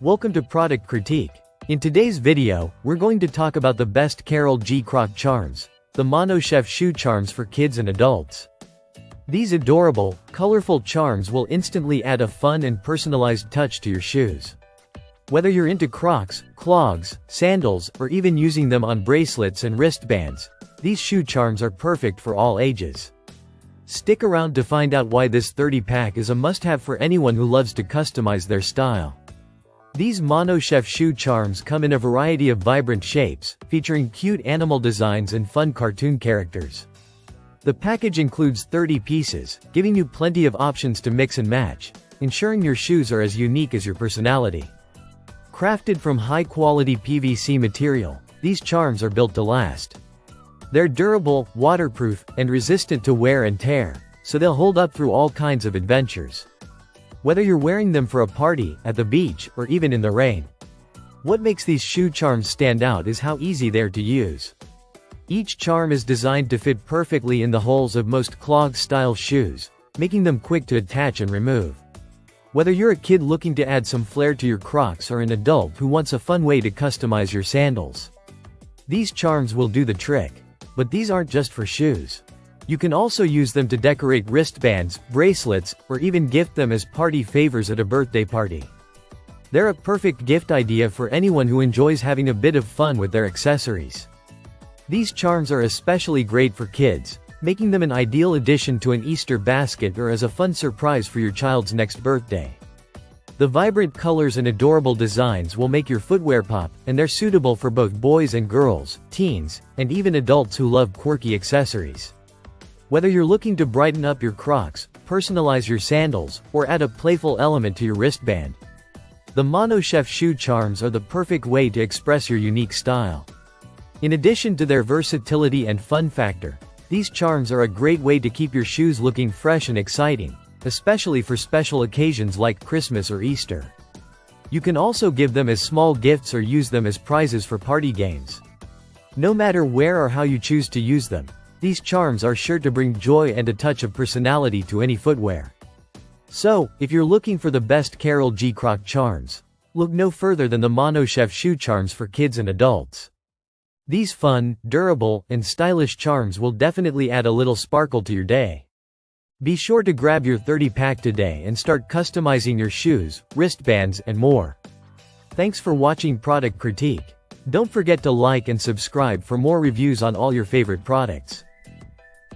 Welcome to Product Critique. In today's video, we're going to talk about the best Carol G Croc Charms, the monochef shoe charms for kids and adults. These adorable, colorful charms will instantly add a fun and personalized touch to your shoes. Whether you're into Crocs, clogs, sandals, or even using them on bracelets and wristbands, these shoe charms are perfect for all ages. Stick around to find out why this 30-pack is a must-have for anyone who loves to customize their style. These monochef shoe charms come in a variety of vibrant shapes, featuring cute animal designs and fun cartoon characters. The package includes 30 pieces, giving you plenty of options to mix and match, ensuring your shoes are as unique as your personality. Crafted from high-quality PVC material, these charms are built to last. They're durable, waterproof, and resistant to wear and tear, so they'll hold up through all kinds of adventures. Whether you're wearing them for a party, at the beach, or even in the rain. What makes these shoe charms stand out is how easy they're to use. Each charm is designed to fit perfectly in the holes of most clog-style shoes, making them quick to attach and remove. Whether you're a kid looking to add some flair to your Crocs or an adult who wants a fun way to customize your sandals, these charms will do the trick. But these aren't just for shoes. You can also use them to decorate wristbands, bracelets, or even gift them as party favors at a birthday party. They're a perfect gift idea for anyone who enjoys having a bit of fun with their accessories. These charms are especially great for kids, making them an ideal addition to an Easter basket or as a fun surprise for your child's next birthday. The vibrant colors and adorable designs will make your footwear pop, and they're suitable for both boys and girls, teens, and even adults who love quirky accessories. Whether you're looking to brighten up your Crocs, personalize your sandals, or add a playful element to your wristband, the monochef shoe charms are the perfect way to express your unique style. In addition to their versatility and fun factor, these charms are a great way to keep your shoes looking fresh and exciting, especially for special occasions like Christmas or Easter. You can also give them as small gifts or use them as prizes for party games. No matter where or how you choose to use them, these charms are sure to bring joy and a touch of personality to any footwear. So, if you're looking for the best Carol G Croc charms, look no further than the monochef shoe charms for kids and adults. These fun, durable, and stylish charms will definitely add a little sparkle to your day. Be sure to grab your 30-pack today and start customizing your shoes, wristbands, and more. Thanks for watching Product Critique. Don't forget to like and subscribe for more reviews on all your favorite products.